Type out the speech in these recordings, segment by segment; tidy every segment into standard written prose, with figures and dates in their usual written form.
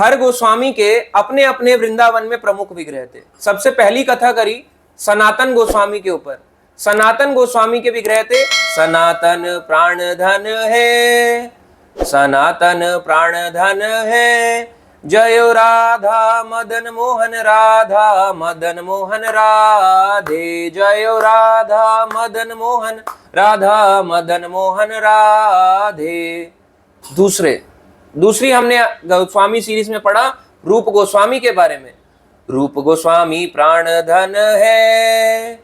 हर गोस्वामी के अपने अपने वृंदावन में प्रमुख विग्रह थे। सबसे पहली कथा करी सनातन गोस्वामी के ऊपर। सनातन गोस्वामी के विग्रह थे सनातन प्राण धन है, सनातन प्राण धन है, जयो राधा मदन मोहन, राधा मदन मोहन राधे, जयो राधा मदन मोहन, राधा मदन मोहन राधे। दूसरी हमने गोस्वामी सीरीज में पढ़ा रूप गोस्वामी के बारे में। रूप गोस्वामी प्राण धन है,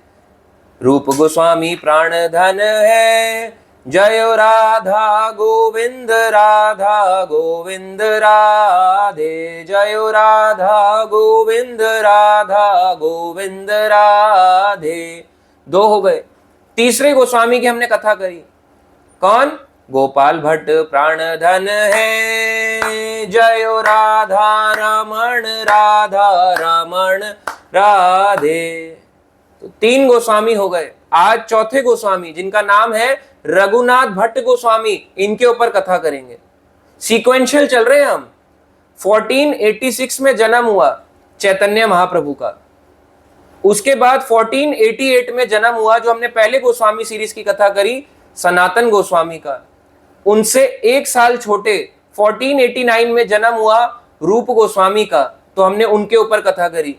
रूप गोस्वामी प्राण धन है, जयो राधा गोविंद, राधा गोविंद राधे, जयो राधा गोविंद, राधा गोविंद राधे। दो हो गए। तीसरे गोस्वामी की हमने कथा करी, कौन? गोपाल भट्ट प्राण धन है, जयो राधा रमण, राधा रमण राधे। तो तीन गोस्वामी हो गए। आज चौथे गोस्वामी जिनका नाम है रघुनाथ भट्ट गोस्वामी, इनके ऊपर कथा करेंगे। सीक्वेंशियल चल रहे हैं हम। 1486 में जन्म हुआ चैतन्य महाप्रभु का। उसके बाद 1488 में जन्म हुआ, जो हमने पहले गोस्वामी सीरीज की कथा करी, सनातन गोस्वामी का। उनसे एक साल छोटे 1489 में जन्म हुआ रूप गोस्वामी का, तो हमने उनके ऊपर कथा करी।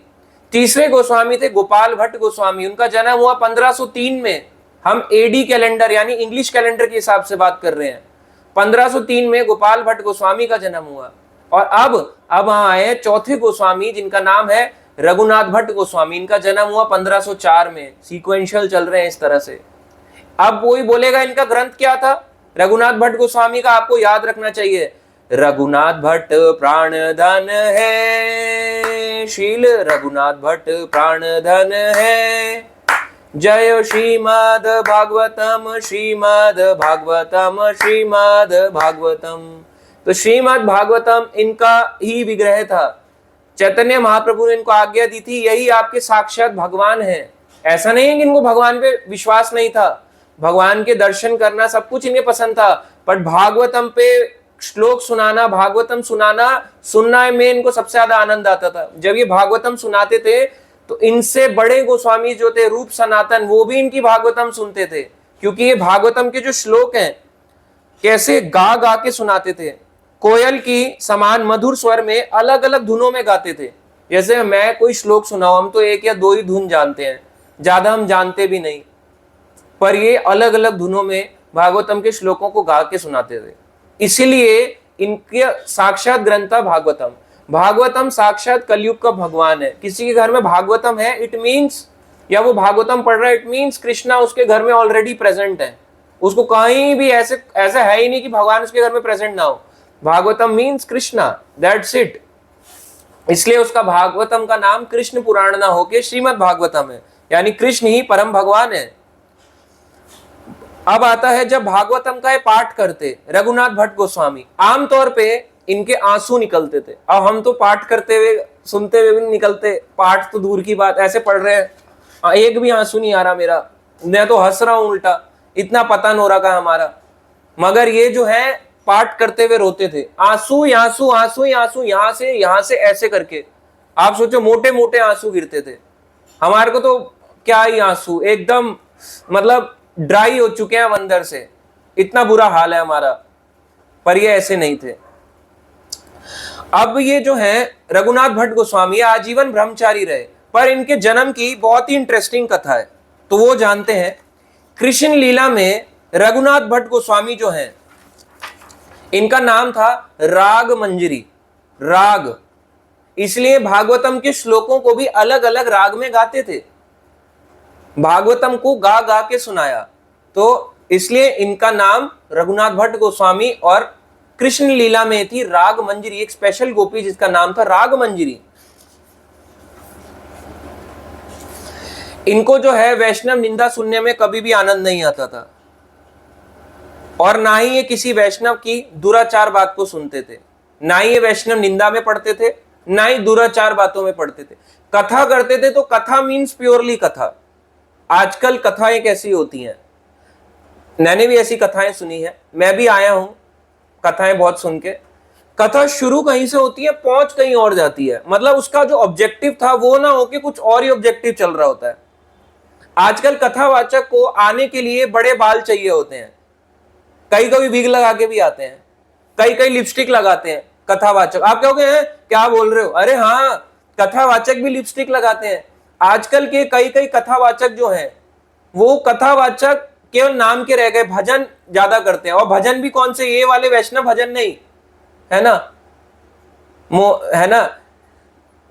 तीसरे गोस्वामी थे गोपाल भट्ट गोस्वामी, उनका जन्म हुआ 1503 में। हम एडी कैलेंडर यानी इंग्लिश कैलेंडर के हिसाब से बात कर रहे हैं। 1503 में गोपाल भट्ट गोस्वामी का जन्म हुआ। और अब आए चौथे गोस्वामी जिनका नाम है रघुनाथ भट्ट गोस्वामी। इनका जन्म हुआ 1504 में। सीक्वेंशियल चल रहे हैं इस तरह से। अब कोई बोलेगा इनका ग्रंथ क्या था? रघुनाथ भट्ट गोस्वामी का आपको याद रखना चाहिए, रघुनाथ भट्ट प्राण धन है, शील रघुनाथ भट्ट प्राण धन है, जय श्रीमद् भागवतम, श्रीमद् भागवतम, श्रीमद् भागवतम। तो श्रीमद् भागवतम इनका ही विग्रह था। चैतन्य महाप्रभु ने इनको आज्ञा दी थी, यही आपके साक्षात भगवान हैं। ऐसा नहीं है कि इनको भगवान पे विश्वास नहीं था, भगवान के दर्शन करना सब कुछ इन्हें पसंद था, पर भागवतम पे श्लोक सुनाना, भागवतम सुनना में इनको सबसे ज्यादा आनंद आता था। जब ये भागवतम सुनाते थे तो इनसे बड़े गोस्वामी जो थे रूप सनातन, वो भी इनकी भागवतम सुनते थे, क्योंकि ये भागवतम के जो श्लोक हैं कैसे गा गा के सुनाते थे। कोयल की समान मधुर स्वर में अलग अलग धुनों में गाते थे। जैसे मैं कोई श्लोक सुनाऊं, हम तो एक या दो ही धुन जानते हैं, ज्यादा हम जानते भी नहीं, पर ये अलग अलग धुनों में भागवतम के श्लोकों को गा के सुनाते थे। इसीलिए इनके साक्षात ग्रंथ था भागवतम। भागवतम साक्षात कलयुग का भगवान है। किसी के घर में भागवतम है, इट मीन्स, या वो भागवतम पढ़ रहा है, इट मीन्स कृष्णा उसके घर में ऑलरेडी प्रेजेंट है। उसको कहीं भी ऐसा है ही नहीं कि भगवान उसके घर में प्रेजेंट ना हो। Bhagavatam means Krishna, that's it. इसलिए उसका भागवतम का नाम कृष्ण पुराण ना होके श्रीमद् भागवतम है, यानी कृष्ण ही परम भगवान है। अब आता है जब भागवतम का पाठ करते रघुनाथ भट्ट गोस्वामी, आमतौर पे इनके आंसू निकलते थे। अब हम तो पाठ करते हुए सुनते हुए भी नहीं निकलते, पाठ तो दूर की बात, ऐसे पढ़ रहे हैं, एक भी आंसू नहीं आ रहा मेरा, मैं तो हंस रहा हूं उल्टा, इतना पतन हो रहा था हमारा। मगर ये जो है पाठ करते हुए रोते थे, आंसू आंसू आंसू आंसू, यहां से ऐसे करके। आप सोचो मोटे मोटे आंसू गिरते थे। हमारे को तो क्या ही आंसू, एकदम मतलब ड्राई हो चुके हैं अंदर से, इतना बुरा हाल है हमारा। पर ये ऐसे नहीं थे। अब ये जो है रघुनाथ भट्ट गोस्वामी आजीवन ब्रह्मचारी रहे, पर इनके जन्म की बहुत ही इंटरेस्टिंग कथा है, तो वो जानते हैं। कृष्ण लीला में रघुनाथ भट्ट गोस्वामी जो हैं, इनका नाम था राग मंजरी। राग, इसलिए भागवतम के श्लोकों को भी अलग अलग राग में गाते थे। भागवतम को गा गा के सुनाया, तो इसलिए इनका नाम रघुनाथ भट्ट गोस्वामी। और कृष्ण लीला में थी राग मंजरी, एक स्पेशल गोपी जिसका नाम था राग मंजरी। इनको जो है वैष्णव निंदा सुनने में कभी भी आनंद नहीं आता था, और ना ही ये किसी वैष्णव की दुराचार बात को सुनते थे, ना ही ये वैष्णव निंदा में पढ़ते थे, ना ही दुराचार बातों में पढ़ते थे। कथा करते थे तो कथा मीन्स प्योरली कथा। आजकल कथाएं कैसी होती हैं, मैंने भी ऐसी कथाएं सुनी है, मैं भी आया हूं कथाएं बहुत सुन के। कथा शुरू कहीं से होती है, पहुंच कहीं और जाती है। मतलब उसका जो ऑब्जेक्टिव था वो ना हो कि कुछ और ही ऑब्जेक्टिव चल रहा होता है। आजकल कथावाचक को आने के लिए बड़े बाल चाहिए होते हैं, कई कभी विग लगा के भी आते हैं, कई कई लिपस्टिक लगाते हैं कथावाचक। आप कहोगे हैं क्या बोल रहे हो? अरे हाँ, कथावाचक भी लिपस्टिक लगाते हैं। आजकल के कई कई कथावाचक जो हैं वो कथावाचक केवल नाम के रह गए, भजन ज्यादा करते हैं। और भजन भी कौन से? ये वाले वैष्णव भजन नहीं, है ना, है ना,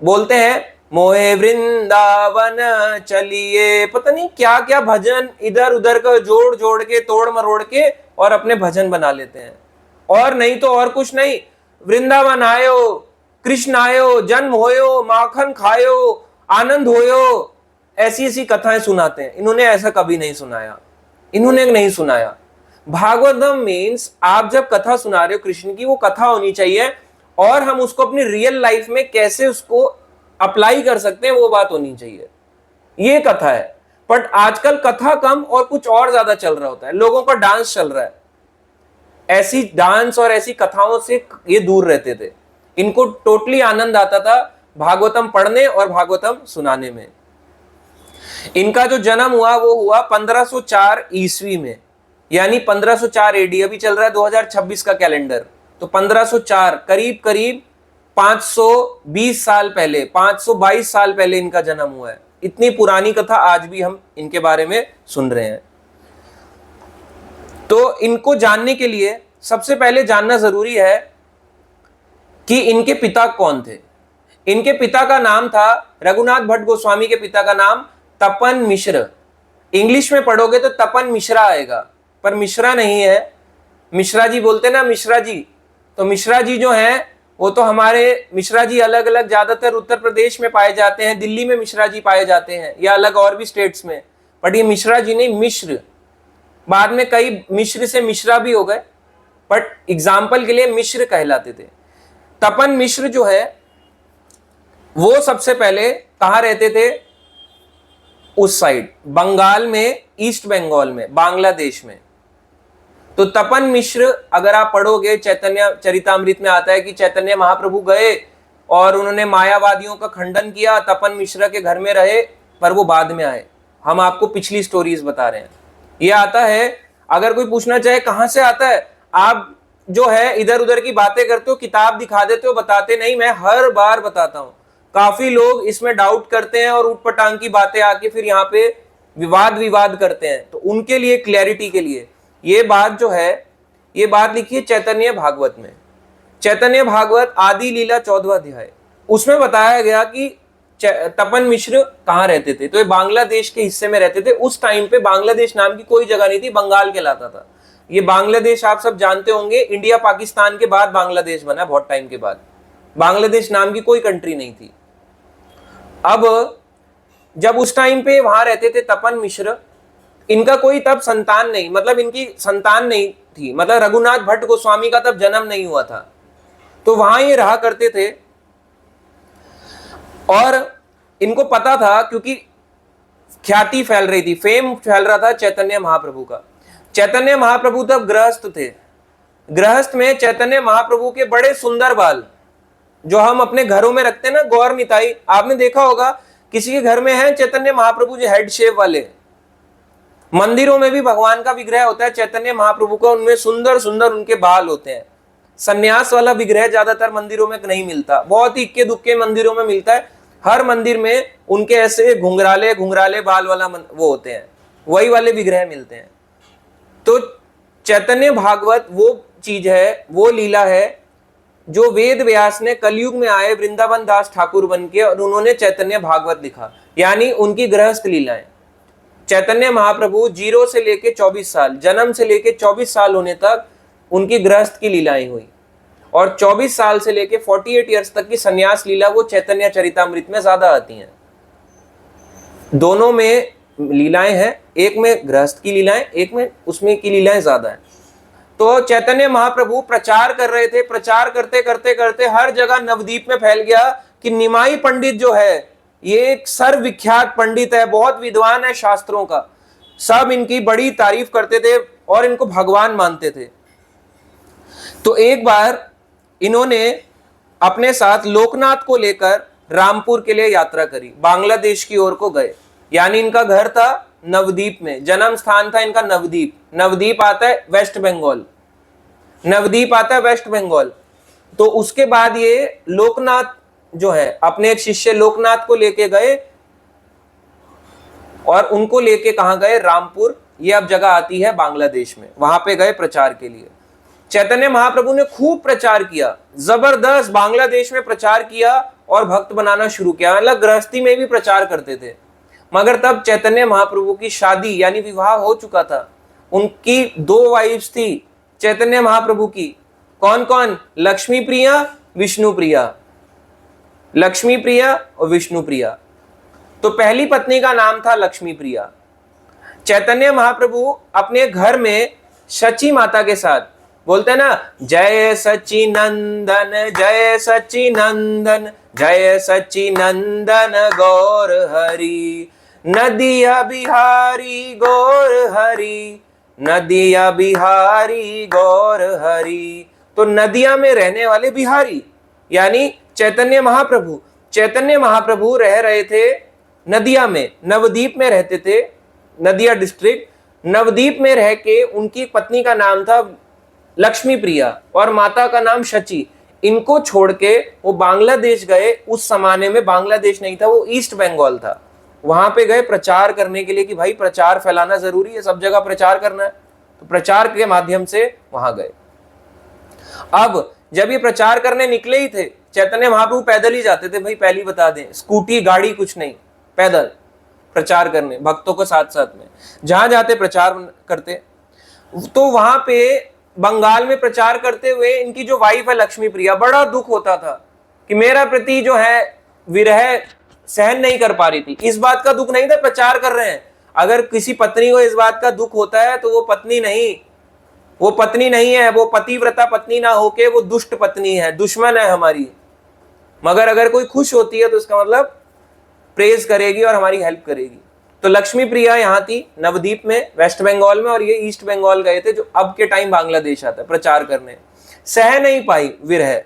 बोलते हैं मोहे वृंदावन चलिए, पता नहीं क्या क्या भजन इधर उधर का जोड़ जोड़ के, तोड़ मरोड़ के और अपने भजन बना लेते हैं। और नहीं तो और कुछ नहीं, वृंदावन आयो, कृष्ण आयो, जन्म होयो, माखन खायो, आनंद होयो, ऐसी ऐसी कथाएं सुनाते हैं। इन्होंने ऐसा कभी नहीं सुनाया, इन्होंने नहीं सुनाया। भागवतम मीन्स आप जब कथा सुना रहे हो कृष्ण की, वो कथा होनी चाहिए और हम उसको अपनी रियल लाइफ में कैसे उसको अप्लाई कर सकते हैं वो बात होनी चाहिए। ये कथा है। बट आजकल कथा कम और कुछ और ज्यादा चल रहा होता है। लोगों का डांस चल रहा है। ऐसी डांस और ऐसी कथाओं से ये दूर रहते थे। इनको टोटली आनंद आता था भागवतम पढ़ने और भागवतम सुनाने में। इनका जो जन्म हुआ वो हुआ 1504 ईस्वी में, यानी 1504 एडी। अभी चल रहा है 2026 का कैलेंडर, तो 1504 करीब करीब 520 साल पहले, 522 साल पहले इनका जन्म हुआ है। इतनी पुरानी कथा आज भी हम इनके बारे में सुन रहे हैं। तो इनको जानने के लिए सबसे पहले जानना जरूरी है कि इनके पिता कौन थे। इनके पिता का नाम था, रघुनाथ भट्ट गोस्वामी के पिता का नाम तपन मिश्र। इंग्लिश में पढ़ोगे तो तपन मिश्रा आएगा, पर मिश्रा नहीं है। मिश्रा जी बोलते ना, मिश्रा जी, तो मिश्रा जी जो हैं वो तो हमारे मिश्रा जी अलग अलग, ज्यादातर उत्तर प्रदेश में पाए जाते हैं, दिल्ली में मिश्रा जी पाए जाते हैं, या अलग और भी स्टेट्स में। बट ये मिश्रा जी नहीं, मिश्र। बाद में कई मिश्र से मिश्रा भी हो गए, बट एग्जाम्पल के लिए मिश्र कहलाते थे। तपन मिश्र जो है वो सबसे पहले कहां रहते थे? उस साइड बंगाल में, ईस्ट बंगाल में, बांग्लादेश में। तो तपन मिश्र अगर आप पढ़ोगे, चैतन्य चरितामृत में आता है कि चैतन्य महाप्रभु गए और उन्होंने मायावादियों का खंडन किया, तपन मिश्र के घर में रहे, पर वो बाद में आए। हम आपको पिछली स्टोरीज बता रहे हैं। ये आता है, अगर कोई पूछना चाहे कहां से आता है, आप जो है इधर उधर की बातें करते हो, किताब दिखा देते हो, बताते नहीं। मैं हर बार बताता हूं। काफी लोग इसमें डाउट करते हैं और ऊटपटांग की बातें आके फिर यहाँ पे विवाद करते हैं। तो उनके लिए, क्लैरिटी के लिए, ये बात जो है, ये बात लिखी है चैतन्य भागवत में। चैतन्य भागवत आदि लीला 14वां अध्याय, उसमें बताया गया कि तपन मिश्र कहाँ रहते थे। तो ये बांग्लादेश के हिस्से में रहते थे। उस टाइम पे बांग्लादेश नाम की कोई जगह नहीं थी, बंगाल कहलाता था। ये बांग्लादेश आप सब जानते होंगे, इंडिया पाकिस्तान के बाद बांग्लादेश बना, बहुत टाइम के बाद। बांग्लादेश नाम की कोई कंट्री नहीं थी। अब जब उस टाइम पे वहां रहते थे तपन मिश्र, इनका कोई तब संतान नहीं, मतलब इनकी संतान नहीं थी, मतलब रघुनाथ भट्ट गोस्वामी का तब जन्म नहीं हुआ था। तो वहां ये रहा करते थे और इनको पता था, क्योंकि ख्याति फैल रही थी, फेम फैल रहा था चैतन्य महाप्रभु का। चैतन्य महाप्रभु तब गृहस्थ थे। गृहस्थ में चैतन्य महाप्रभु के बड़े सुंदर बाल, जो हम अपने घरों में रखते हैं ना, गौर निताई, आपने देखा होगा किसी के घर में है चैतन्य महाप्रभु जो हेड शेप वाले। मंदिरों में भी भगवान का विग्रह होता है चैतन्य महाप्रभु का, उनमें सुंदर सुंदर उनके बाल होते हैं। सन्यास वाला विग्रह ज्यादातर मंदिरों में नहीं मिलता, बहुत ही इक्के दुक्के मंदिरों में मिलता है। हर मंदिर में उनके ऐसे घुंघराले घुंघराले बाल वाला वो होते हैं, वही वाले विग्रह मिलते हैं। तो चैतन्य भागवत वो चीज है, वो लीला है जो वेद व्यास ने कलयुग में आए वृंदावन दास ठाकुर बन के, और उन्होंने चैतन्य भागवत लिखा, यानी उनकी गृहस्थ लीलाएं। चैतन्य महाप्रभु 0 से लेके 24 साल, जन्म से लेके 24 साल होने तक उनकी गृहस्थ की लीलाएं हुई, और 24 साल से लेके 48 ईयर्स तक की सन्यास लीला वो चैतन्य चरितामृत में ज्यादा आती हैं। दोनों में लीलाएं हैं, एक में गृहस्थ की लीलाएं, एक में उसमें की लीलाएं ज्यादा है। तो चैतन्य महाप्रभु प्रचार कर रहे थे, प्रचार करते करते करते हर जगह नवदीप में फैल गया कि निमाई पंडित जो है ये एक सर्वविख्यात पंडित है, बहुत विद्वान है शास्त्रों का। सब इनकी बड़ी तारीफ करते थे और इनको भगवान मानते थे। तो एक बार इन्होंने अपने साथ लोकनाथ को लेकर रामपुर के लिए यात्रा करी, बांग्लादेश की ओर को गए। यानी इनका घर था नवद्वीप में, जन्म स्थान था इनका नवद्वीप। नवद्वीप आता है वेस्ट बंगाल, नवद्वीप आता है वेस्ट बंगाल। तो उसके बाद ये लोकनाथ जो है अपने एक शिष्य लोकनाथ को लेके गए और उनको लेके कहां गए, रामपुर। ये अब जगह आती है बांग्लादेश में, वहां पे गए प्रचार के लिए। चैतन्य महाप्रभु ने खूब प्रचार किया, जबरदस्त बांग्लादेश में प्रचार किया और भक्त बनाना शुरू किया। मतलब गृहस्थी में भी प्रचार करते थे। मगर तब चैतन्य महाप्रभु की शादी यानी विवाह हो चुका था। उनकी 2 वाइफ्स थी चैतन्य महाप्रभु की। कौन कौन? लक्ष्मी प्रिया, विष्णु प्रिया। लक्ष्मी प्रिया और विष्णु प्रिया। तो पहली पत्नी का नाम था लक्ष्मी प्रिया। चैतन्य महाप्रभु अपने घर में शची माता के साथ, बोलते हैं ना, जय सच्चिनंदन जय सच्चिनंदन जय सच्चिनंदन गौर हरि, नदिया बिहारी गौर हरि, नदिया बिहारी गौर हरि। तो नदिया में रहने वाले बिहारी यानी चैतन्य महाप्रभु। चैतन्य महाप्रभु रह रहे थे नदिया में, नवद्वीप में रहते थे, नदिया डिस्ट्रिक्ट। नवद्वीप में रह के उनकी पत्नी का नाम था लक्ष्मी प्रिया और माता का नाम शची। इनको छोड़ के वो बांग्लादेश गए। उस जमाने में बांग्लादेश नहीं था, वो ईस्ट बंगाल था। वहां पे गए प्रचार करने के लिए कि भाई प्रचार फैलाना जरूरी है, सब जगह प्रचार करना है। तो प्रचार के माध्यम से वहां गए। अब जब ये प्रचार करने निकले ही थे, चैतन्य महाप्रभु पैदल ही जाते थे। भाई पहली बता दें, स्कूटी गाड़ी कुछ नहीं, पैदल प्रचार करने भक्तों के साथ साथ में जहां जाते प्रचार करते। तो वहां पे बंगाल में प्रचार करते हुए इनकी जो वाइफ है लक्ष्मी प्रिया, बड़ा दुख होता था कि मेरा प्रति जो है विरह सहन नहीं कर पा रही थी। इस बात का दुख नहीं था प्रचार कर रहे हैं। अगर किसी पत्नी को इस बात का दुख होता है तो वो पत्नी नहीं है, वो पतिव्रता पत्नी ना होके वो दुष्ट पत्नी है, दुश्मन है हमारी। मगर अगर कोई खुश होती है तो इसका मतलब प्रेज करेगी और हमारी हेल्प करेगी। तो लक्ष्मी प्रिया यहाँ थी नवद्वीप में, वेस्ट बंगाल में, और ये ईस्ट बंगाल गए थे जो अब के टाइम बांग्लादेश आता है प्रचार करने। सह नहीं पाई विरह,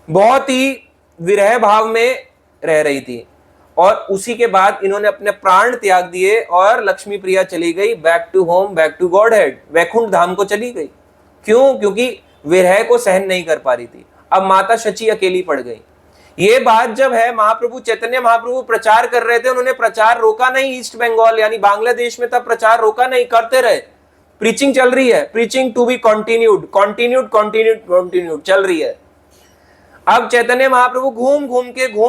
बहुत ही विरह भाव में रह रही थी। और उसी के बाद इन्होंने अपने प्राण त्याग दिए और लक्ष्मी प्रिया चली गई back to home, back to godhead, Vaikuntha Dham को चली गई। क्यों? क्योंकि विरह को सहन नहीं कर पा रही थी। अब माता शची अकेली पड़ गई। ये बात जब है, महाप्रभु चैतन्य महाप्रभु प्रचार कर रहे थे, उन्होंने प्रचार रोका नहीं। ईस्ट बंगाल यानी बांग्लादेश में तब प्रचार रोका नहीं, करते रहे। प्रीचिंग चल रही है, प्रीचिंग टू बी कंटिन्यूड चल रही है। अब चैतन्य महाप्रभु घूम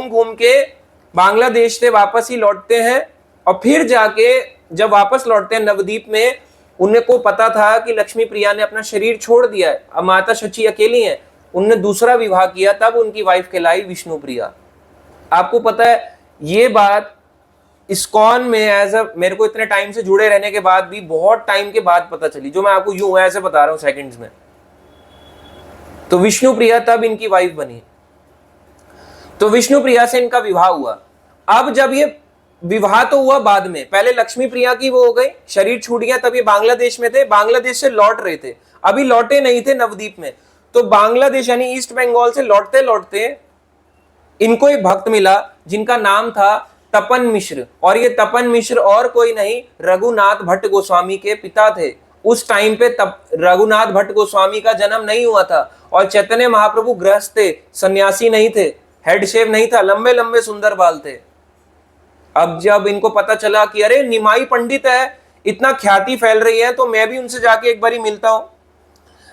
घूम के बांग्लादेश से वापस ही लौटते हैं। और फिर जाके जब वापस लौटते हैं नवद्वीप में, उन्हें को पता था कि लक्ष्मी प्रिया ने अपना शरीर छोड़ दिया है, अब माता शची अकेली है। उनने दूसरा विवाह किया, तब उनकी वाइफ कहलाई विष्णु प्रिया। आपको पता है ये बात इस्कॉन में मेरे को इतने टाइम से जुड़े रहने के बाद भी बहुत टाइम के बाद पता चली, जो मैं आपको यूं ऐसे बता रहा हूं सेकंड्स में। तो विष्णु प्रिया तब इनकी वाइफ बनी। तो विष्णु प्रिया से इनका विवाह हुआ। अब जब ये विवाह तो हुआ बाद में, पहले लक्ष्मी प्रिया की वो हो गई, शरीर छूट गया, तब ये बांग्लादेश में थे, बांग्लादेश से लौट रहे थे, अभी लौटे नहीं थे नवद्वीप में। तो बांग्लादेश यानी ईस्ट बंगाल से लौटते लौटते इनको एक भक्त मिला जिनका नाम था तपन मिश्र। और ये तपन मिश्र और कोई नहीं, रघुनाथ भट्ट गोस्वामी के पिता थे। उस टाइम पे रघुनाथ भट्ट गोस्वामी का जन्म नहीं हुआ था। और चैतन्य महाप्रभु गृहस्थ थे, सन्यासी नहीं थे, हेड शेव नहीं था, लंबे लंबे सुंदर बाल थे। अब जब इनको पता चला कि अरे निमाई पंडित है, इतना ख्याति फैल रही है, तो मैं भी उनसे जाके एक बारी मिलता हूं।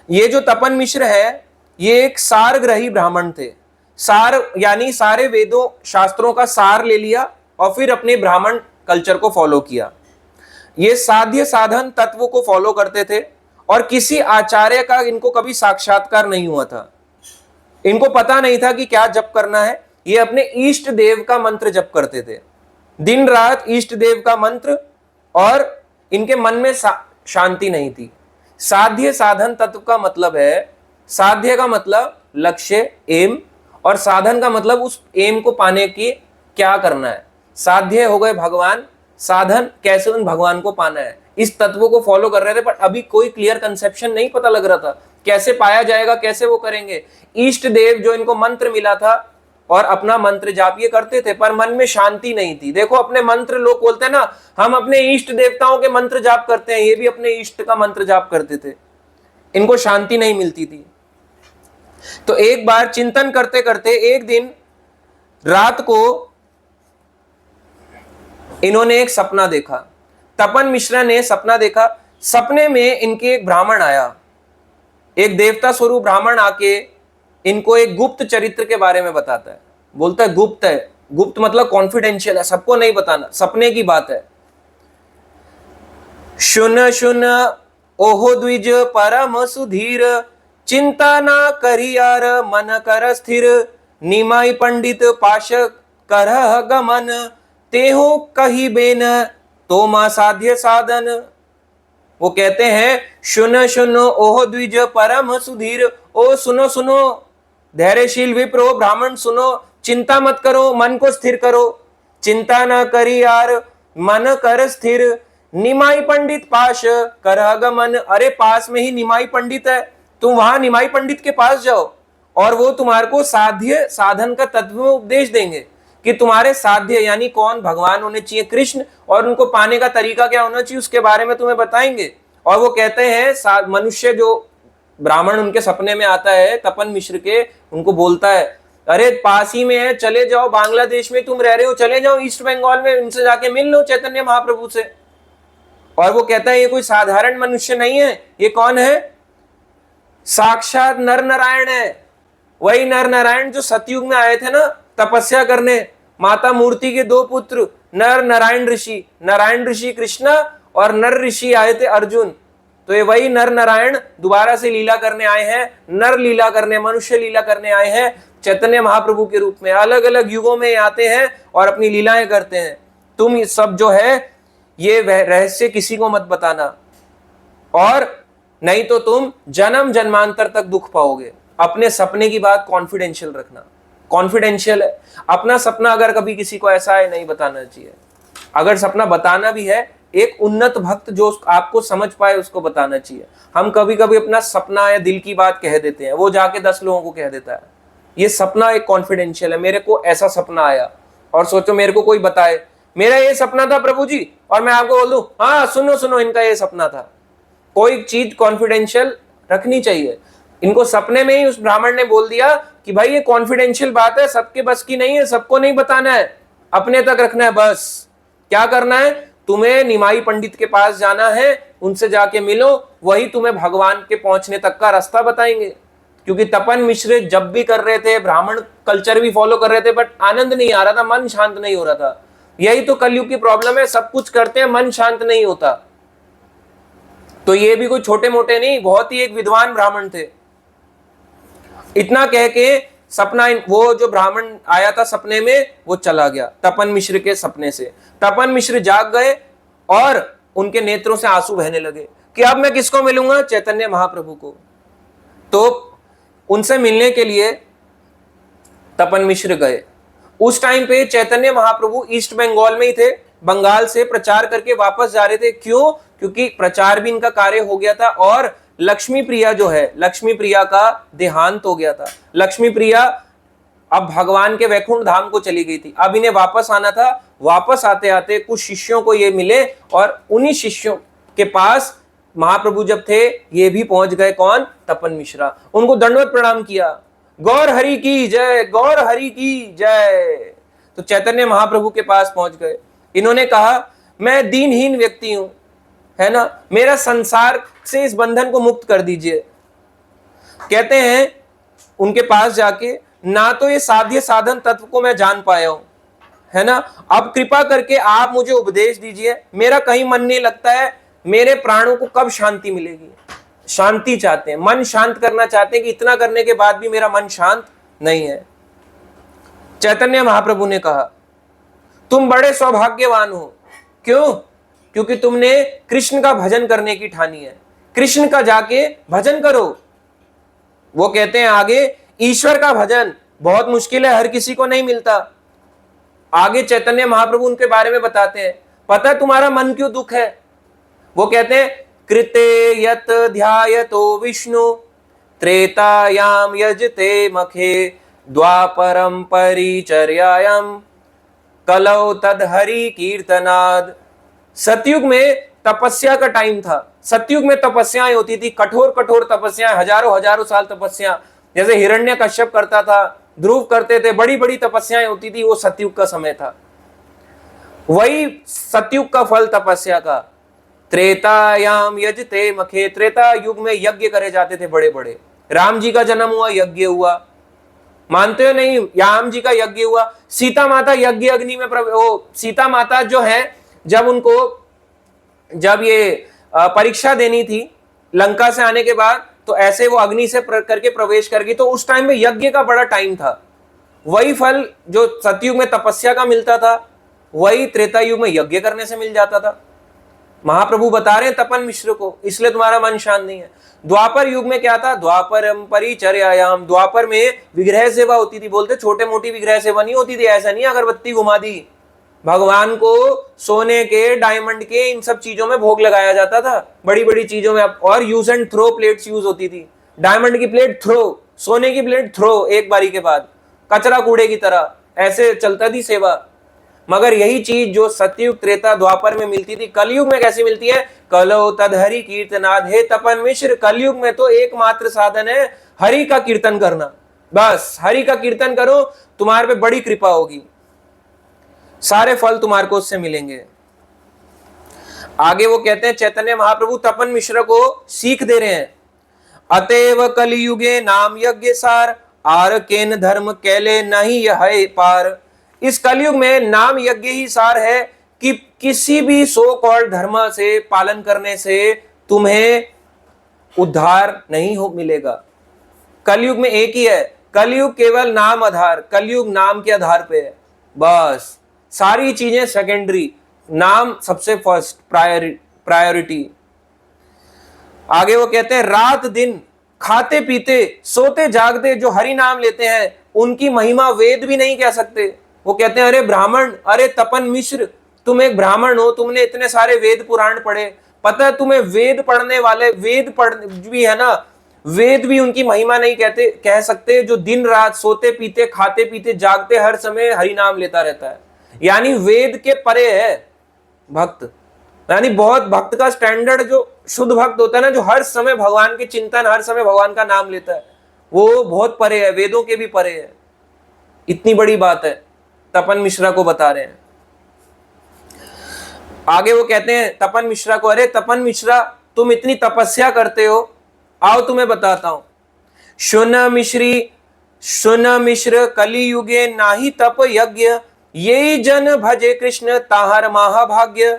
ये जो तपन मिश्र है, ये एक सारग्रही ब्राह्मण थे। सार यानी सारे वेदों शास्त्रों का सार ले लिया और फिर अपने ब्राह्मण कल्चर को फॉलो किया। ये साध्य साधन तत्व को फॉलो करते थे और किसी आचार्य का इनको कभी साक्षात्कार नहीं हुआ था। इनको पता नहीं था कि क्या जप करना है। ये अपने इष्ट देव का मंत्र जप करते थे, दिन रात इष्ट देव का मंत्र, और इनके मन में शांति नहीं थी। साध्य साधन तत्व का मतलब है, साध्य का मतलब लक्ष्य, एम, और साधन का मतलब उस एम को पाने की क्या करना है। साध्य हो गए भगवान, साधन कैसे उन भगवान को पाना है। इस तत्व को फॉलो कर रहे थे, पर अभी कोई क्लियर कंसेप्शन नहीं पता लग रहा था कैसे पाया जाएगा, कैसे वो करेंगे? इष्ट देव जो इनको मंत्र मिला था और अपना मंत्र जाप ये करते थे, पर मन में शांति नहीं थी। देखो अपने मंत्र, लोग बोलते हैं ना हम अपने इष्ट देवताओं के मंत्र जाप करते हैं, ये भी अपने इष्ट का मंत्र जाप करते थे, इनको शांति नहीं मिलती थी। तो एक बार चिंतन करते करते एक दिन रात को इन्होंने एक सपना देखा। तपन मिश्रा ने सपना देखा। सपने में इनके एक ब्राह्मण आया, एक देवता स्वरूप ब्राह्मण आके इनको एक गुप्त चरित्र के बारे में बताता है। बोलता है गुप्त है, गुप्त मतलब कॉन्फिडेंशियल है, सबको नहीं बताना, सपने की बात है। शुन शुन ओहो द्विज परम सुधीर, चिंता ना करियार मन कर स्थिर, निमाई पंडित पाश करह गमन, तेहो कही बेन तो मा साध्य साधन। वो कहते हैं शुन शुन ओहो द्विज परम सुधीर, ओ सुनो सुनो धैर्यशील विप्रो ब्राह्मण सुनो, चिंता मत करो, मन को स्थिर करो, चिंता ना करी यार मन कर स्थिर, निमाई पंडित पाश कर गमन। अरे पास में ही निमाई पंडित है, तुम वहां निमाई पंडित के पास जाओ और वो तुम्हारे को साध्य साधन का तत्व में उपदेश देंगे कि तुम्हारे साध्य यानी कौन भगवान होने चाहिए, कृष्ण, और उनको पाने का तरीका क्या होना चाहिए उसके बारे में तुम्हें बताएंगे। और वो कहते हैं मनुष्य जो ब्राह्मण उनके सपने में आता है तपन मिश्र के, उनको बोलता है अरे पास ही में है, चले जाओ, बांग्लादेश में तुम रह रहे हो, चले जाओ ईस्ट बंगाल में, इनसे जाके मिल लो चैतन्य महाप्रभु से। और वो कहता है ये कोई साधारण मनुष्य नहीं है, ये कौन है? साक्षात नर नारायण है, वही नर नारायण जो सतयुग में आए थे ना तपस्या करने, माता मूर्ति के दो पुत्र नर नारायण ऋषि, नारायण ऋषि कृष्णा और नर ऋषि आए थे अर्जुन। तो ये वही नर नारायण दोबारा से लीला करने आए हैं, नर लीला करने, मनुष्य लीला करने आए हैं चैतन्य महाप्रभु के रूप में। अलग अलग युगों में आते हैं और अपनी लीलाएं करते हैं। तुम सब जो है ये रहस्य किसी को मत बताना, और नहीं तो तुम जन्म जन्मांतर तक दुख पाओगे। अपने सपने की बात कॉन्फिडेंशियल रखना, कॉन्फिडेंशियल है। अपना सपना अगर कभी किसी को ऐसा है नहीं बताना चाहिए। अगर सपना बताना भी है, एक उन्नत भक्त जो आपको समझ पाए उसको बताना चाहिए। हम कभी कभी अपना सपना या दिल की बात कह देते हैं, वो जाके 10 लोगों को कह देता है। ये सपना एक कॉन्फिडेंशियल है। मेरे को ऐसा सपना आया और सोचो मेरे को कोई बताए मेरा ये सपना था प्रभु जी, और मैं आपको बोल दूं हाँ सुनो सुनो इनका ये सपना था। कोई चीज कॉन्फिडेंशियल रखनी चाहिए। इनको सपने में ही उस ब्राह्मण ने बोल दिया कि भाई ये कॉन्फिडेंशियल बात है, सबके बस की नहीं है, सबको नहीं बताना है, अपने तक रखना है बस। क्या करना है? तुम्हें निमाई पंडित के पास जाना है, उनसे जाके मिलो, वही तुम्हें भगवान के पहुंचने तक का रास्ता बताएंगे। क्योंकि तपन मिश्र जब भी कर रहे थे, ब्राह्मण कल्चर भी फॉलो कर रहे थे, बट आनंद नहीं आ रहा था, मन शांत नहीं हो रहा था। यही तो कलयुग की प्रॉब्लम है, सब कुछ करते हैं, मन शांत नहीं होता। तो ये भी कोई छोटे मोटे नहीं, बहुत ही एक विद्वान ब्राह्मण थे। इतना कह के सपना, वो जो ब्राह्मण आया था सपने में वो चला गया तपन मिश्र के सपने से। तपन मिश्र जाग गए और उनके नेत्रों से आंसू बहने लगे कि अब मैं किसको मिलूंगा? चैतन्य महाप्रभु को। तो उनसे मिलने के लिए तपन मिश्र गए। उस टाइम पे चैतन्य महाप्रभु ईस्ट बंगाल में ही थे, बंगाल से प्रचार करके वापस जा रहे थे। क्यों? क्योंकि प्रचार भी इनका कार्य हो गया था और लक्ष्मी प्रिया जो है, लक्ष्मी प्रिया का देहांत हो गया था। लक्ष्मी प्रिया अब भगवान के वैकुंठ धाम को चली गई थी, अब इन्हें वापस आना था। वापस आते आते कुछ शिष्यों को ये मिले और उन्हीं शिष्यों के पास महाप्रभु जब थे ये भी पहुंच गए। कौन? तपन मिश्रा। उनको दंडवत प्रणाम किया, गौर हरि की जय, गौर हरि की जय। तो चैतन्य महाप्रभु के पास पहुंच गए। इन्होंने कहा मैं दीनहीन व्यक्ति हूं, है ना, मेरा संसार से इस बंधन को मुक्त कर दीजिए। कहते हैं उनके पास जाके, ना तो ये साध्य साधन तत्व को मैं जान पाया हूं, है ना, अब कृपा करके आप मुझे उपदेश दीजिए, मेरा कहीं मन नहीं लगता है, मेरे प्राणों को कब शांति मिलेगी? शांति चाहते हैं, मन शांत करना चाहते हैं कि इतना करने के बाद भी मेरा मन शांत नहीं है। चैतन्य महाप्रभु ने कहा तुम बड़े सौभाग्यवान हो। क्यों? क्योंकि तुमने कृष्ण का भजन करने की ठानी है, कृष्ण का जाके भजन करो। वो कहते हैं आगे, ईश्वर का भजन बहुत मुश्किल है, हर किसी को नहीं मिलता। आगे चैतन्य महाप्रभु उनके बारे में बताते हैं, पता है तुम्हारा मन क्यों दुख है? वो कहते हैं कृते यत ध्यायतो विष्णु त्रेतायाम यजते मखे द्वापरम परिचर्यायाम कलौ तद हरि कीर्तनाद। सतयुग में तपस्या का टाइम था। सतयुग में तपस्याएं होती थी, कठोर कठोर तपस्याएं, हजारों हजारों साल तपस्या, जैसे हिरण्यकश्यप करता था, ध्रुव करते थे, बड़ी बड़ी तपस्याएं होती थी। वो सतयुग का समय था। वही सतयुग का फल तपस्या का। त्रेतायाम यजते मखे, त्रेता युग में यज्ञ करे जाते थे बड़े बड़े। राम जी का जन्म हुआ, यज्ञ हुआ, मानते हो नहीं? राम जी का यज्ञ हुआ। सीता माता यज्ञ अग्नि में सीता माता जो है, जब ये परीक्षा देनी थी लंका से आने के बाद, तो ऐसे वो अग्नि से करके प्रवेश कर गई। तो उस टाइम में यज्ञ का बड़ा टाइम था। वही फल जो सतयुग में तपस्या का मिलता था, वही त्रेता युग में यज्ञ करने से मिल जाता था। महाप्रभु बता रहे हैं तपन मिश्र को, इसलिए तुम्हारा मन शांत नहीं है। द्वापर युग में क्या था? द्वापरम परिचर्यायाम, द्वापर में विग्रह सेवा होती थी। बोलते छोटे मोटी विग्रह सेवा नहीं होती थी, ऐसा नहीं अगरबत्ती घुमा दी। भगवान को सोने के, डायमंड के, इन सब चीजों में भोग लगाया जाता था, बड़ी बड़ी चीजों में। और use and throw plates use होती थी। डायमंड की प्लेट थ्रो, सोने की प्लेट थ्रो, एक बारी के बाद कचरा कूड़े की तरह, ऐसे चलता थी सेवा। मगर यही चीज जो सतयुग त्रेता द्वापर में मिलती थी, कलयुग में कैसी मिलती है? कलो तद हरि कीर्तनाद। हे तपन मिश्र, कलयुग में तो एकमात्र साधन है हरि का कीर्तन करना। बस हरि का कीर्तन करो, तुम्हारे पे बड़ी कृपा होगी, सारे फल तुम्हारे को उससे मिलेंगे। आगे वो कहते हैं, चैतन्य महाप्रभु तपन मिश्र को सीख दे रहे हैं। अतएव कलियुगे नाम यज्ञ सार, आर केन धर्म कैले नहीं है पार। इस कलयुग में नाम यज्ञ ही सार है कि किसी भी सो कॉल्ड धर्म से पालन करने से तुम्हें उद्धार नहीं हो मिलेगा। कलयुग में एक ही है, कलयुग केवल नाम आधार, कलयुग नाम के आधार पे है। बस सारी चीजें सेकेंडरी, नाम सबसे फर्स्ट प्रायोरिटी। आगे वो कहते हैं, रात दिन खाते पीते सोते जागते जो हरि नाम लेते हैं, उनकी महिमा वेद भी नहीं कह सकते। वो कहते हैं, अरे ब्राह्मण, अरे तपन मिश्र, तुम एक ब्राह्मण हो, तुमने इतने सारे वेद पुराण पढ़े, पता है तुम्हें वेद पढ़ने वाले, वेद पढ़ भी है ना, वेद भी उनकी महिमा नहीं कह सकते, जो दिन रात सोते पीते खाते पीते जागते हर समय हरि नाम लेता रहता है। यानी वेद के परे है भक्त। यानी बहुत भक्त का स्टैंडर्ड, जो शुद्ध भक्त होता है ना, जो हर समय भगवान के चिंतन, हर समय भगवान का नाम लेता है, वो बहुत परे है, वेदों के भी परे है। इतनी बड़ी बात है, तपन मिश्रा को बता रहे हैं। आगे वो कहते हैं तपन मिश्रा को, अरे तपन मिश्रा, तुम इतनी तपस्या करते हो, आओ तुम्हें बताता हूं। सुन मिश्र कली युगे नाही तप यज्ञ, ये जन भजे कृष्ण ताहर महाभाग्य।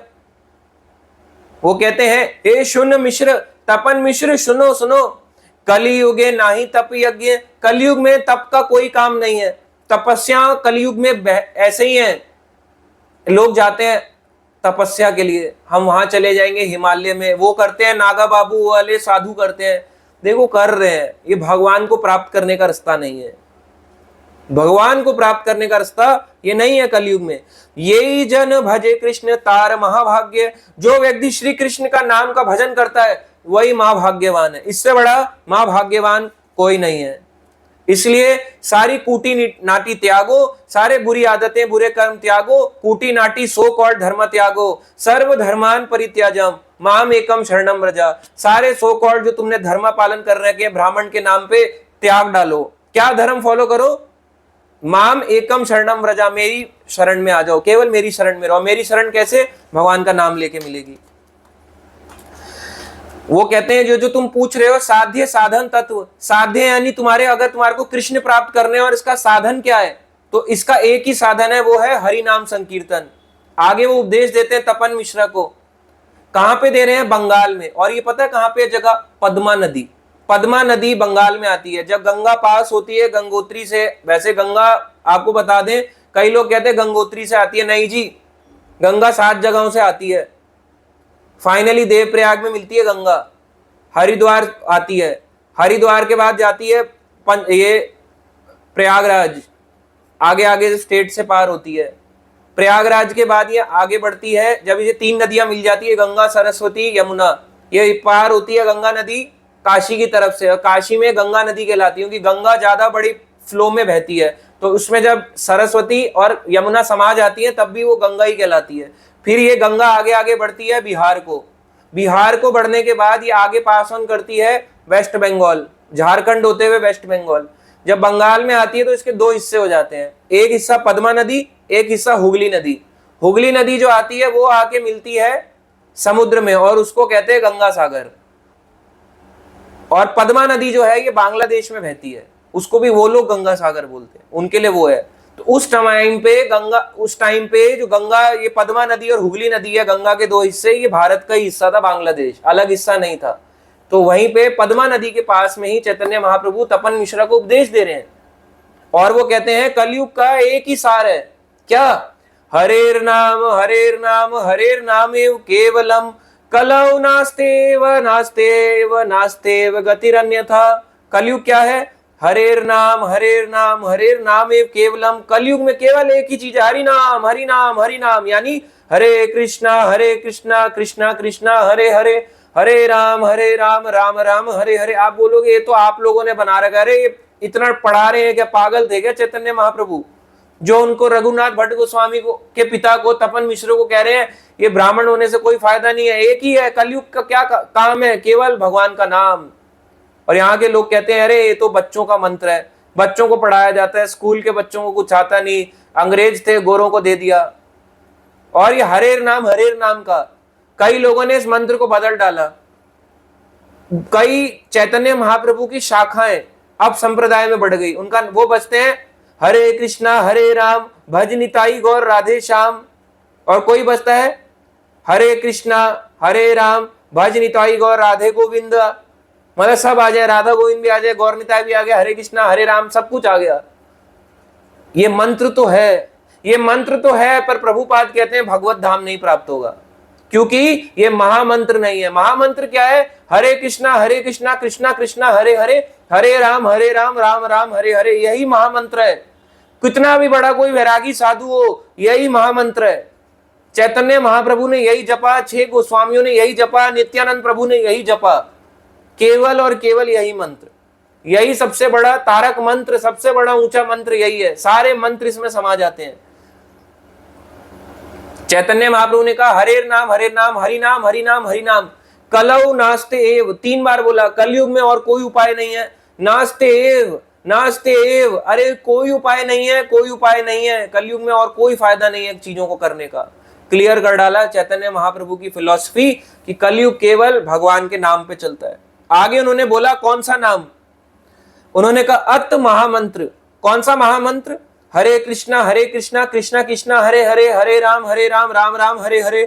वो कहते हैं, हे सुन मिश्र, तपन मिश्र, सुनो सुनो, कलियुगे नाही तप यज्ञ, कलयुग में तप का कोई काम नहीं है। तपस्या कलयुग में ऐसे ही है, लोग जाते हैं तपस्या के लिए, हम वहां चले जाएंगे हिमालय में, वो करते हैं, नागा बाबू वाले साधु करते हैं, देखो कर रहे हैं, ये भगवान को प्राप्त करने का रास्ता नहीं है। भगवान को प्राप्त करने का रास्ता ये नहीं है कलयुग में। यही जन भजे कृष्ण तार महाभाग्य, जो व्यक्ति श्री कृष्ण का नाम का भजन करता है वही महाभाग्यवान है। इससे बड़ा महाभाग्यवान कोई नहीं है। इसलिए सारी कूटी नाटी त्यागो, सारे बुरी आदतें बुरे कर्म त्यागो, कूटी नाटी सो कॉल्ड धर्म त्यागो, सर्व धर्मान परित्याजम माम एकम शरणम व्रजा। सारे सो कॉल्ड जो तुमने धर्म पालन कर रखे हैं ब्राह्मण के नाम पे, त्याग डालो। क्या धर्म फॉलो करो? माम एकम शरणम व्रजा, मेरी शरण में आ जाओ, केवल मेरी शरण में रहो। मेरी शरण कैसे? भगवान का नाम लेके मिलेगी। वो कहते हैं, जो जो तुम पूछ रहे हो साध्य साधन तत्व, साध्य यानी तुम्हारे को कृष्ण प्राप्त करने, और इसका साधन क्या है? तो इसका एक ही साधन है, वो है हरि नाम संकीर्तन। आगे वो उपदेश देते हैं तपन मिश्रा को। कहां पे दे रहे हैं? बंगाल में। और ये पता है कहां पे जगह? पद्मा नदी। पद्मा नदी बंगाल में आती है। जब गंगा पास होती है गंगोत्री से, वैसे गंगा आपको बता दें, कई लोग कहते हैं गंगोत्री से आती है, नहीं जी, गंगा 7 जगहों से आती है। फाइनली देवप्रयाग में मिलती है गंगा, हरिद्वार आती है, हरिद्वार के बाद जाती है ये प्रयागराज, आगे आगे स्टेट से पार होती है। प्रयागराज के बाद ये आगे बढ़ती है, जब ये 3 नदियां मिल जाती है, गंगा सरस्वती यमुना, ये पार होती है गंगा नदी काशी की तरफ से, और काशी में गंगा नदी कहलाती है, क्योंकि गंगा ज्यादा बड़ी फ्लो में बहती है, तो उसमें जब सरस्वती और यमुना समा जाती है तब भी वो गंगा ही कहलाती है। फिर ये गंगा आगे आगे बढ़ती है बिहार को, बिहार को बढ़ने के बाद ये आगे पास ऑन करती है वेस्ट बंगाल, झारखंड होते हुए वेस्ट बंगाल। जब बंगाल में आती है तो इसके दो हिस्से हो जाते हैं, एक हिस्सा पद्मा नदी, एक हिस्सा हुगली नदी। हुगली नदी जो आती है वो आके मिलती है समुद्र में और उसको कहते हैं गंगा सागर। और पद्मा नदी जो है ये बांग्लादेश में बहती है, उसको भी वो लोग गंगा सागर बोलते हैं, उनके लिए वो है। तो उस टाइम पे जो गंगा, ये पद्मा नदी और हुगली नदी है, गंगा के दो हिस्से, ये भारत का ही हिस्सा था, बांग्लादेश अलग हिस्सा नहीं था। तो वहीं पे पद्मा नदी के पास में ही चैतन्य महाप्रभु तपन मिश्रा को उपदेश दे रहे हैं और वो कहते हैं कलयुग का एक ही सार है, क्या? हरेर नाम हरेर नाम हरेर नामेव केवलम कलौ नास्तेव नास्तेव नास्तेव गतिरन्यथा। कलयुग क्या है? हरेर नाम हरेर नाम हरेर नामेव केवलम। कलयुग में केवल एक ही चीज है, हरि नाम हरि नाम हरि नाम, यानी हरे कृष्णा कृष्णा कृष्णा हरे हरे, हरे राम राम राम हरे हरे। आप बोलोगे ये तो आप लोगों ने बना रखा है, अरे ये इतना पढ़ा रहे हैं क्या, पागल थे क्या चैतन्य महाप्रभु? जो उनको रघुनाथ भट्ट गोस्वामी को के पिता को तपन मिश्र को कह रहे हैं ये ब्राह्मण होने से कोई फायदा नहीं है, एक ही है, कलयुग का क्या काम है, केवल भगवान का नाम। और यहाँ के लोग कहते हैं अरे ये तो बच्चों का मंत्र है, बच्चों को पढ़ाया जाता है, स्कूल के बच्चों को कुछ आता नहीं, अंग्रेज थे गोरों को दे दिया। और ये हरेर नाम का कई लोगों ने इस मंत्र को बदल डाला। कई चैतन्य महाप्रभु की शाखाएं अब संप्रदाय में बढ़ गई, उनका वो बचते हैं हरे कृष्णा हरे राम भज निताई गौर राधे श्याम, और कोई बचता है हरे कृष्णा हरे राम भज निताई गौर राधे गोविंद। मतलब सब आ जाए, राधा गोविंद भी आ जाए, गौर निताई भी आ गया, हरे कृष्णा हरे राम सब कुछ आ गया। ये मंत्र तो है, ये मंत्र तो है, पर प्रभुपाद कहते हैं भगवत धाम नहीं प्राप्त होगा, क्योंकि ये महामंत्र नहीं है। महामंत्र क्या है? हरे कृष्णा कृष्णा कृष्णा हरे हरे, हरे राम राम राम हरे हरे, यही महामंत्र है। कितना भी बड़ा कोई वैरागी साधु हो, यही महामंत्र है। चैतन्य महाप्रभु ने यही जपा, 6 गोस्वामियों ने यही जपा, नित्यानंद प्रभु ने यही जपा, केवल और केवल यही मंत्र, यही सबसे बड़ा तारक मंत्र, सबसे बड़ा ऊंचा मंत्र यही है। सारे मंत्र इसमें समा जाते हैं। चैतन्य महाप्रभु ने कहा हरे नाम हरि नाम हरि नाम कलौ नास्ते एव, 3 बार बोला। कलयुग में और कोई उपाय नहीं है, नास्ते एव, अरे कोई उपाय नहीं है, कोई उपाय नहीं है, कलयुग में और कोई फायदा नहीं है चीजों को करने का। क्लियर कर डाला चैतन्य महाप्रभु की फिलॉसफी कि कलयुग केवल भगवान के नाम पे चलता है। आगे उन्होंने बोला कौन सा नाम? उन्होंने कहा अत महामंत्र। कौन सा महामंत्र? हरे कृष्णा कृष्णा कृष्णा हरे हरे, हरे राम राम राम हरे हरे।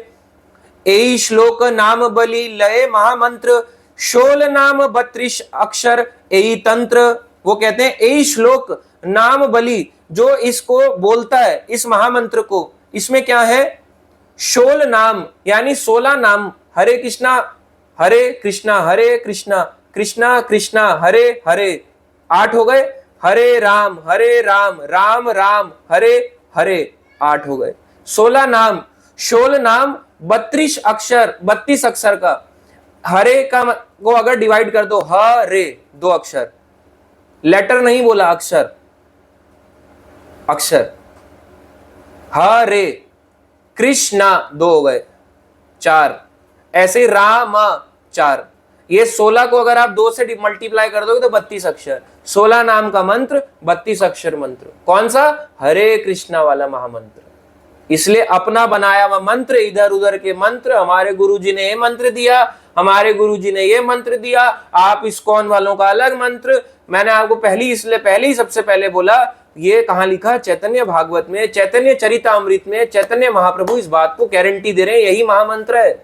यही श्लोक नाम बलि लय महामंत्र, 16 नाम 32 अक्षर यही तंत्र। वो कहते हैं यही श्लोक नाम बलि जो इसको बोलता है, इस महामंत्र को, इसमें क्या है? 16 नाम, यानी 16 नाम। हरे कृष्णा कृष्णा कृष्णा हरे हरे, 8 हो गए। हरे राम राम राम हरे हरे, 8 हो गए। 16 नाम, 16 नाम 32 अक्षर, 32 अक्षर का। हरे का को अगर डिवाइड कर दो, हरे 2 अक्षर, लेटर नहीं बोला, अक्षर अक्षर। हरे कृष्णा 2 हो गए, 4। ऐसे राम 4। ये 16 को अगर आप 2 से मल्टीप्लाई कर दोगे तो 32 अक्षर। 16 नाम का मंत्र, 32 अक्षर मंत्र। कौन सा? हरे कृष्णा वाला महामंत्र। इसलिए अपना बनाया हुआ मंत्र, इधर उधर के मंत्र, हमारे गुरुजी ने ये मंत्र दिया, हमारे गुरुजी ने ये मंत्र दिया, आप इस्कॉन वालों का अलग मंत्र। मैंने आपको पहले ही सबसे पहले बोला, ये कहां लिखा? चैतन्य भागवत में, चैतन्य चरितामृत में चैतन्य महाप्रभु इस बात को गारंटी दे रहे हैं, यही महामंत्र है,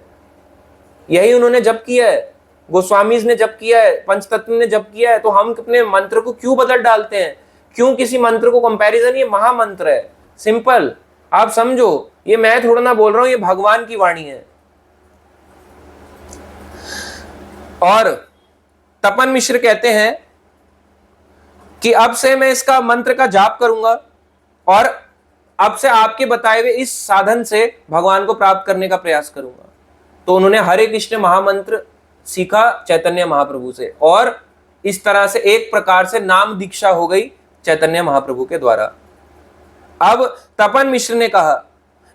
यही उन्होंने जप किया है, गोस्वामीज ने जप किया है, पंचतत्व ने जप किया है। तो हम अपने मंत्र को क्यों बदल डालते हैं? क्यों किसी मंत्र को कंपैरिजन? ये महामंत्र है, सिंपल, आप समझो। ये मैं थोड़ा ना बोल रहा हूं, ये भगवान की वाणी है। और तपन मिश्र कहते हैं कि अब से मैं इसका मंत्र का जाप करूंगा और अब से आपके बताए हुए इस साधन से भगवान को प्राप्त करने का प्रयास करूंगा। तो उन्होंने हरे कृष्ण महामंत्र सीखा चैतन्य महाप्रभु से, और इस तरह से एक प्रकार से नाम दीक्षा हो गई चैतन्य महाप्रभु के द्वारा। अब तपन मिश्र ने कहा,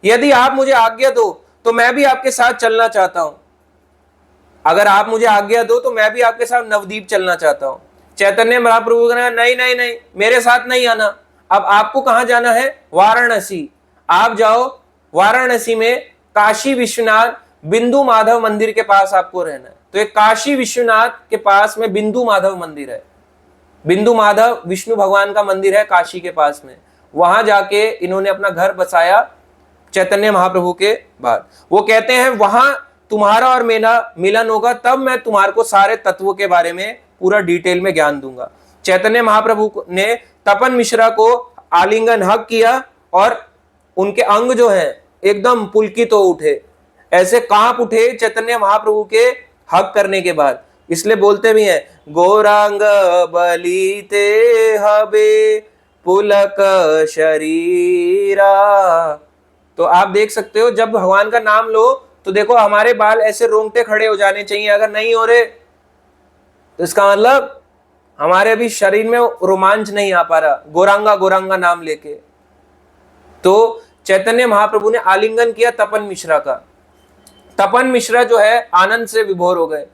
यदि आप मुझे आज्ञा दो तो मैं भी आपके साथ चलना चाहता हूं। अगर आप मुझे आज्ञा दो तो मैं भी आपके साथ नवद्वीप चलना चाहता हूं। चैतन्य महाप्रभु ने कहा, नहीं नहीं नहीं, मेरे साथ नहीं आना। अब आपको कहां जाना है? वाराणसी। आप जाओ वाराणसी में काशी विश्वनाथ बिंदु माधव मंदिर के पास आपको रहना है। तो एक काशी विश्वनाथ के पास में बिंदु माधव मंदिर है। बिंदु माधव विष्णु भगवान का मंदिर है काशी के पास में। वहां जाके इन्होंने अपना घर बसाया चैतन्य महाप्रभु के बाद। वो कहते हैं वहां तुम्हारा और मेरा मिलन होगा, तब मैं तुम्हारे को सारे तत्वों के बारे में पूरा डिटेल में ज्ञान दूंगा। चैतन्य महाप्रभु ने तपन मिश्रा को आलिंगन हक किया और उनके अंग जो है एकदम पुलकित हो उठे, ऐसे कांप उठे चैतन्य महाप्रभु के हक करने के बाद। इसलिए बोलते भी हैं, गौरांग बलिते हबे पुलक शरीरा। तो आप देख सकते हो, जब भगवान का नाम लो तो देखो हमारे बाल ऐसे रोंगटे खड़े हो जाने चाहिए। अगर नहीं हो रहे तो इसका मतलब हमारे अभी शरीर में रोमांच नहीं आ पा रहा गौरांगा गौरांगा नाम लेके। तो चैतन्य महाप्रभु ने आलिंगन किया तपन मिश्रा का। तपन मिश्रा जो है आनंद से विभोर हो गए।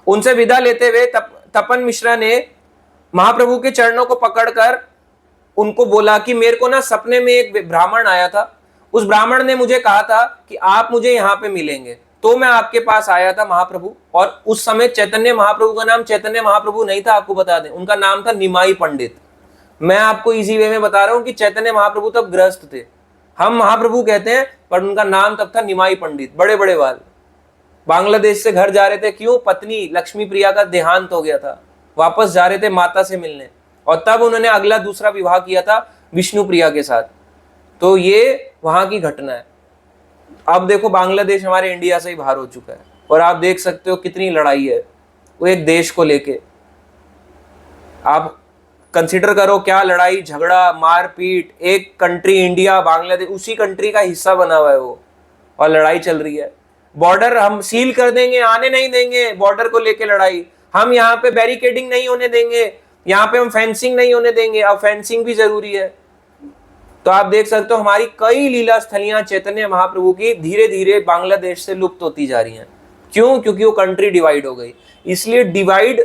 उनसे विदा लेते हुए तपन मिश्रा ने महाप्रभु के चरणों को पकड़कर उनको बोला कि मेरे को ना सपने में एक ब्राह्मण आया था। उस ब्राह्मण ने मुझे कहा था कि आप मुझे यहाँ पे मिलेंगे, तो मैं आपके पास आया था महाप्रभु। और उस समय चैतन्य महाप्रभु का नाम चैतन्य महाप्रभु नहीं था, आपको बता दें, उनका नाम था निमाई पंडित। मैं आपको इजी वे में बता रहा हूं कि चैतन्य महाप्रभु तब गृहस्थ थे, हम महाप्रभु कहते हैं, पर उनका नाम तब था निमाई पंडित। बड़े बड़े बाल, बांग्लादेश से घर जा रहे थे। क्यों? पत्नी लक्ष्मी प्रिया का देहांत हो गया था, वापस जा रहे थे माता से मिलने, और तब उन्होंने अगला दूसरा विवाह किया था विष्णु प्रिया के साथ। तो ये वहां की घटना है। अब देखो बांग्लादेश हमारे इंडिया से ही बाहर हो चुका है, और आप देख सकते हो कितनी लड़ाई है वो एक देश को लेके। आप कंसिडर करो क्या लड़ाई झगड़ा मारपीट, एक कंट्री इंडिया बांग्लादेश उसी कंट्री का हिस्सा बना हुआ है वो, और लड़ाई चल रही है। बॉर्डर हम सील कर देंगे, आने नहीं देंगे, बॉर्डर को लेके लड़ाई। हम यहाँ पे बैरिकेडिंग नहीं होने देंगे, यहाँ पे हम फेंसिंग नहीं होने देंगे। अब फेंसिंग भी जरूरी है। तो आप देख सकते हो हमारी कई लीला स्थलियां चैतन्य महाप्रभु की धीरे धीरे बांग्लादेश से लुप्त होती जा रही हैं। क्यों? क्योंकि वो कंट्री डिवाइड हो गई। इसलिए डिवाइड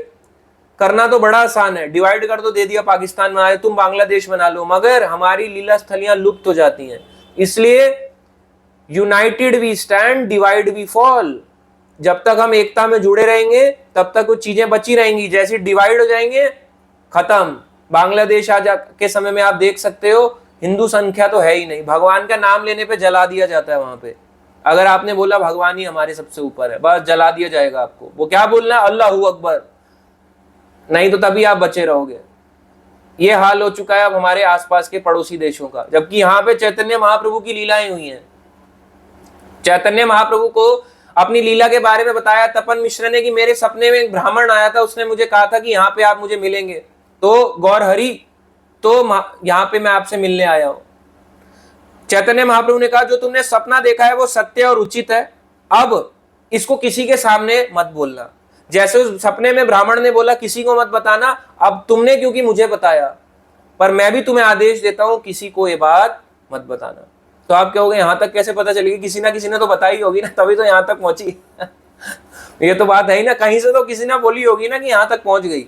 करना तो बड़ा आसान है, डिवाइड कर दो, दे दिया पाकिस्तान बना, तुम बांग्लादेश बना लो, मगर हमारी लीला स्थलियां लुप्त हो जाती हैं। इसलिए united we stand, divide we fall. जब तक हम एकता में जुड़े रहेंगे तब तक वो चीजें बची रहेंगी। जैसे डिवाइड हो जाएंगे खत्म। बांग्लादेश आज के समय में आप देख सकते हो हिंदू संख्या तो है ही नहीं, भगवान का नाम लेने पे जला दिया जाता है वहां पे। अगर आपने बोला भगवान ही हमारे सबसे ऊपर है, बस जला दिया जाएगा आपको। वो क्या बोलना है? अल्लाहू अकबर, नहीं तो तभी आप बचे रहोगे। ये हाल हो चुका है अब हमारे आसपास के पड़ोसी देशों का, जबकि यहाँ पे चैतन्य महाप्रभु की लीलाएं हुई हैं। चैतन्य महाप्रभु को अपनी लीला के बारे में बताया तपन मिश्र ने कि मेरे सपने में एक ब्राह्मण आया था, उसने मुझे कहा था कि यहाँ पे आप मुझे मिलेंगे। तो गौर हरि, तो यहाँ पे मैं आपसे मिलने आया हूं। चैतन्य महाप्रभु ने कहा जो तुमने सपना देखा है वो सत्य और उचित है, अब इसको किसी के सामने मत बोलना। जैसे उस सपने में ब्राह्मण ने बोला किसी को मत बताना, अब तुमने क्योंकि मुझे बताया, पर मैं भी तुम्हें आदेश देता हूं किसी को ये बात मत बताना। तो आप कहोगे यहां तक कैसे पता चलेगी? किसी ना किसी ने तो बताई होगी ना, तभी तो यहां तक पहुंची। ये तो बात है ही ना, कहीं से तो किसी ने बोली होगी ना कि यहां तक पहुंच गई।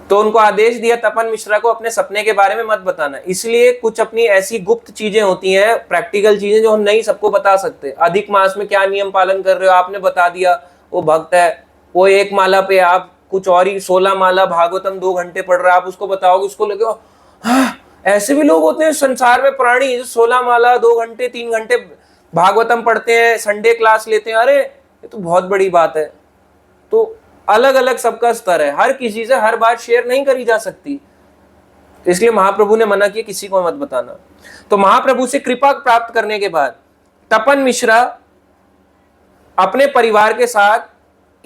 तो उनको आदेश दिया तपन मिश्रा को अपने सपने के बारे में मत बताना। इसलिए कुछ अपनी ऐसी गुप्त चीजें होती हैं, प्रैक्टिकल चीजें जो हम नहीं सबको बता सकते। अधिक मास में क्या नियम पालन कर रहे हो आपने बता दिया, वो भक्त है, वो एक माला पे आप कुछ और ही 16 माला भागवतम 2 घंटे पढ़ रहा है, आप उसको बताओगे, उसको लगे ऐसे भी लोग होते हैं संसार में प्राणी जो 16 माला 2 घंटे 3 घंटे भागवतम पढ़ते हैं, संडे क्लास लेते हैं। अरे ये तो बहुत बड़ी बात है। तो अलग अलग सबका स्तर है, हर किसी से हर बात शेयर नहीं करी जा सकती। तो इसलिए महाप्रभु ने मना किया किसी को मत बताना। तो महाप्रभु से कृपा प्राप्त करने के बाद तपन मिश्रा अपने परिवार के साथ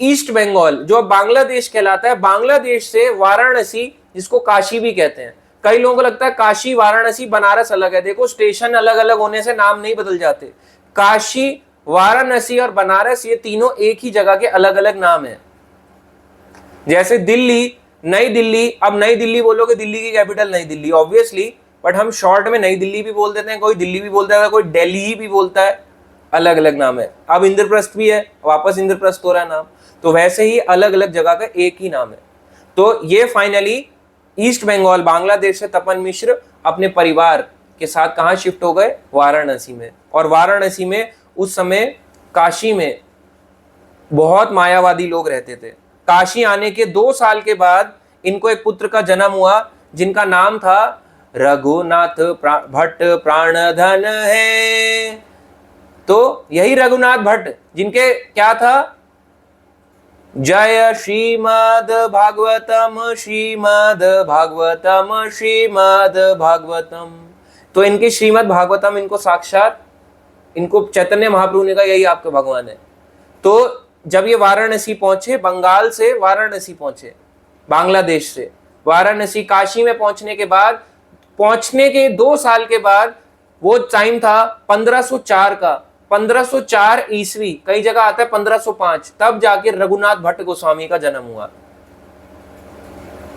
ईस्ट बंगाल जो बांग्लादेश कहलाता है, बांग्लादेश से वाराणसी जिसको काशी भी कहते हैं, कई लोगों को लगता है काशी वाराणसी बनारस अलग है। देखो स्टेशन अलग अलग होने से नाम नहीं बदल जाते। काशी वाराणसी और बनारस ये तीनों एक ही जगह के अलग अलग नाम है। जैसे दिल्ली, नई दिल्ली, अब नई दिल्ली बोलोगे, दिल्ली की कैपिटल नई दिल्ली ऑब्वियसली, बट हम शॉर्ट में नई दिल्ली भी बोल देते हैं, कोई दिल्ली भी बोलता है, कोई दिल्ली भी बोलता है, अलग अलग नाम है। अब इंद्रप्रस्थ भी है, वापस इंद्रप्रस्थ हो रहा है नाम, तो वैसे ही अलग अलग जगह का एक ही नाम है। तो ये फाइनली ईस्ट बंगाल बांग्लादेश से तपन मिश्र अपने परिवार के साथ कहाँ शिफ्ट हो गए? वाराणसी में। और वाराणसी में उस समय काशी में बहुत मायावादी लोग रहते थे। काशी आने के 2 साल के बाद इनको एक पुत्र का जन्म हुआ जिनका नाम था रघुनाथ भट्ट प्राणधन है। तो यही रघुनाथ भट्ट जिनके क्या था? जय श्रीमद् भागवतम श्रीमद् भागवतम श्रीमद् भागवतम। तो इनके श्रीमद् भागवतम इनको साक्षात इनको चैतन्य महाप्रभु ने कहा यही आपके भगवान है। तो जब ये वाराणसी पहुंचे, बंगाल से वाराणसी पहुंचे, बांग्लादेश से वाराणसी, काशी में पहुंचने के बाद, पहुंचने के 2 साल के बाद, वो टाइम था 1504 का, 1504 ईस्वी, कई जगह आता है 1505, तब जाके रघुनाथ भट्ट गोस्वामी का जन्म हुआ।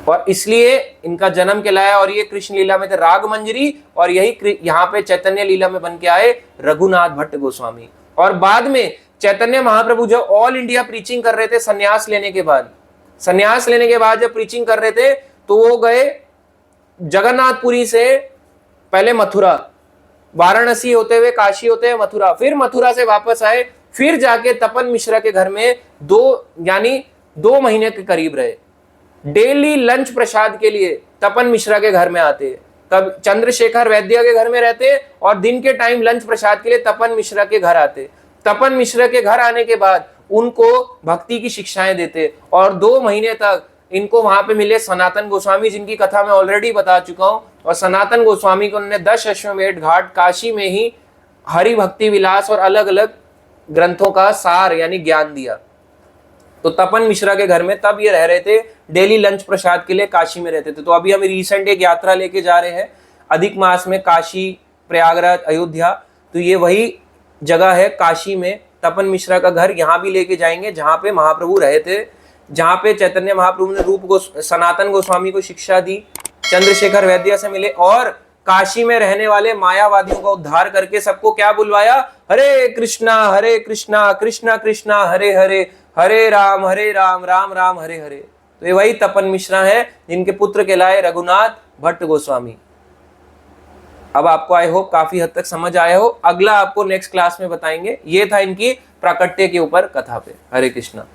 और इसलिए इनका जन्म कहलाया। और ये कृष्ण लीला में थे राग मंजरी, और यही यहाँ पे चैतन्य लीला में बन के आए रघुनाथ भट्ट गोस्वामी। और बाद में चैतन्य महाप्रभु जब ऑल इंडिया प्रीचिंग कर रहे थे, संन्यास लेने के बाद, जब प्रीचिंग कर रहे थे, तो वो गए जगन्नाथपुरी से पहले मथुरा, वाराणसी होते हुए काशी होते हुए मथुरा, फिर मथुरा से वापस आए, फिर जाके तपन मिश्रा के घर में 2 महीने के करीब रहे। डेली लंच प्रसाद के लिए तपन मिश्रा के घर में आते, कब चंद्रशेखर वैद्य के घर में रहते, और दिन के टाइम लंच प्रसाद के लिए तपन मिश्रा के घर आते। तपन मिश्रा के घर आने के बाद उनको भक्ति की शिक्षाएं देते, और 2 महीने तक इनको वहां पे मिले सनातन गोस्वामी, जिनकी कथा मैं ऑलरेडी बता चुका हूं। और सनातन गोस्वामी को उन्होंने 10 अश्वमेध घाट काशी में ही हरि भक्ति विलास और अलग अलग ग्रंथों का सार यानी ज्ञान दिया। तो तपन मिश्रा के घर में तब ये रह रहे थे, डेली लंच प्रसाद के लिए काशी में रहते थे। तो अभी हम रिसेंट एक यात्रा लेके जा रहे हैं अधिक मास में, काशी, प्रयागराज, अयोध्या। तो ये वही जगह है काशी में, तपन मिश्रा का घर, यहाँ भी लेके जाएंगे जहाँ पे महाप्रभु रहे थे, जहाँ पे चैतन्य महाप्रभु ने सनातन गोस्वामी को शिक्षा दी, चंद्रशेखर वैद्य से मिले, और काशी में रहने वाले मायावादियों का उद्धार करके सबको क्या बुलवाया? हरे कृष्णा कृष्णा कृष्णा हरे हरे, हरे राम राम राम हरे हरे। तो ये वही तपन मिश्रा है जिनके पुत्र कहलाए रघुनाथ भट्ट गोस्वामी। अब आपको आई होप काफी हद तक समझ आया हो। अगला आपको नेक्स्ट क्लास में बताएंगे। ये था इनकी प्राकट्य के ऊपर कथा पे। हरे कृष्णा।